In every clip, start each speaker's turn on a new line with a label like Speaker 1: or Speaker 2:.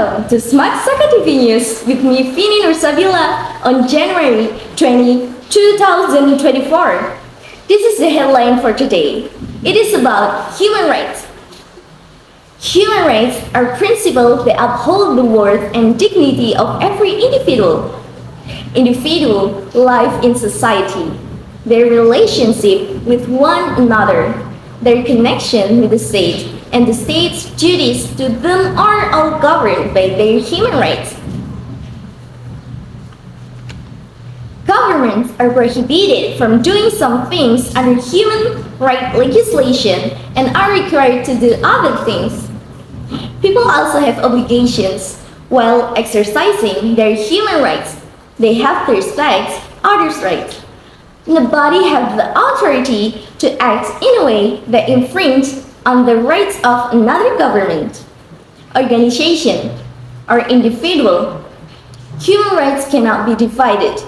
Speaker 1: Welcome to Smart Saka TV News with me, Fini Nursabila, on January 2024. This is the headline for today. It is about human rights. Human rights are principles that uphold the worth and dignity of every individual life in society, their relationship with one another, their connection with the state, and the state's duties to them are all governed by their human rights. Governments are prohibited from doing some things under human rights legislation and are required to do other things. People also have obligations while exercising their human rights. They have to respect others' rights. Nobody has the authority to act in a way that infringes on the rights of another government, organization, or individual. Human rights cannot be divided.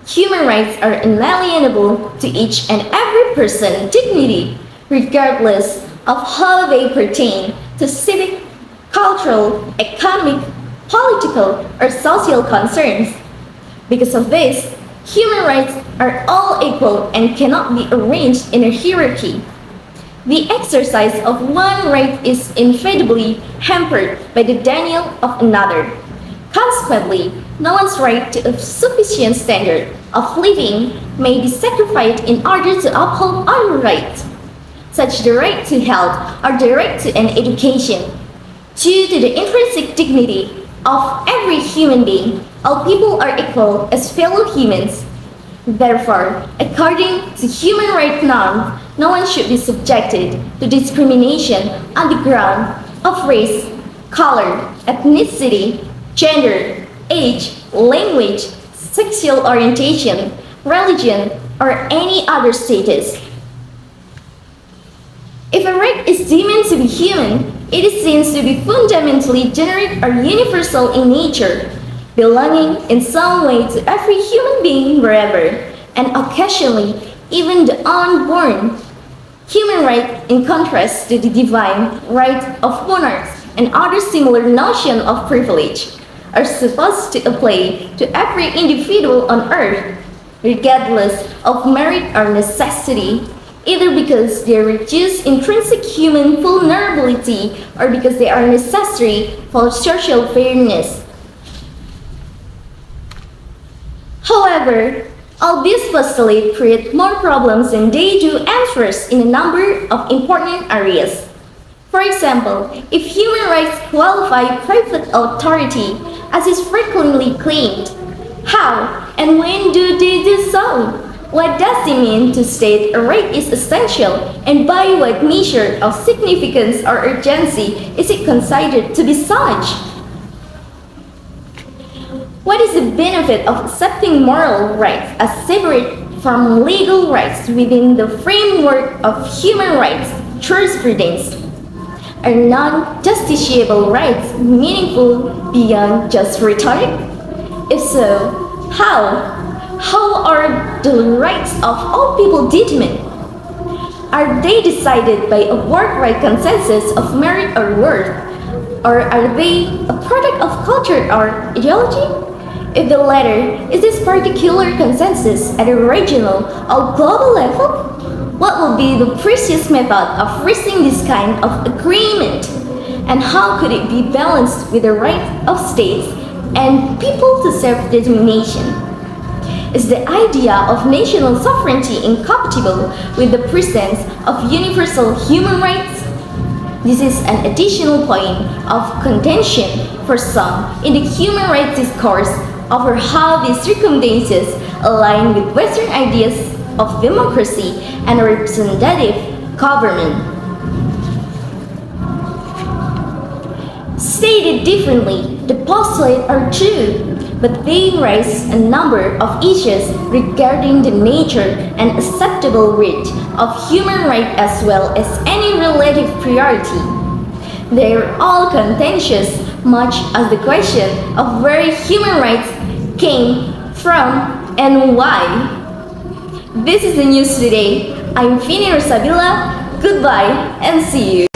Speaker 1: Human rights are inalienable to each and every person's dignity, regardless of how they pertain to civic, cultural, economic, political, or social concerns. Because of this, human rights are all equal and cannot be arranged in a hierarchy. The exercise of one right is inevitably hampered by the denial of another. Consequently, no one's right to a sufficient standard of living may be sacrificed in order to uphold other rights, such as the right to health or the right to an education. Due to the intrinsic dignity of every human being, all people are equal as fellow humans. Therefore, according to human rights norms, no one should be subjected to discrimination on the ground of race, color, ethnicity, gender, age, language, sexual orientation, religion, or any other status. If a right is deemed to be human, it is seen to be fundamentally generic or universal in nature, belonging in some way to every human being wherever, and occasionally even the unborn. Human rights, in contrast to the divine right of monarchs and other similar notions of privilege, are supposed to apply to every individual on earth, regardless of merit or necessity, either because they reduce intrinsic human vulnerability or because they are necessary for social fairness. However, all these postulates create more problems than they do answers in a number of important areas. For example, if human rights qualify private authority, as is frequently claimed, how and when do they do so? What does it mean to state a right is essential, and by what measure of significance or urgency is it considered to be such? What is the benefit of accepting moral rights as separate from legal rights within the framework of human rights jurisprudence? Are non-justiciable rights meaningful beyond just rhetoric? If so, how? How are the rights of all people determined? Are they decided by a worldwide consensus of merit or worth? Or are they a product of culture or ideology? If the latter, is this particular consensus at a regional or global level? What will be the precise method of reaching this kind of agreement? And how could it be balanced with the right of states and people to self-determination? Is the idea of national sovereignty incompatible with the presence of universal human rights? This is an additional point of contention for some in the human rights discourse over how these circumstances align with Western ideas of democracy and representative government. Stated differently, the postulates are true, but they raise a number of issues regarding the nature and acceptable rate of human rights as well as any relative priority. They are all contentious, much as the question of where human rights came from and why. This is the news today. I'm Fini Nursabila. Goodbye and see you.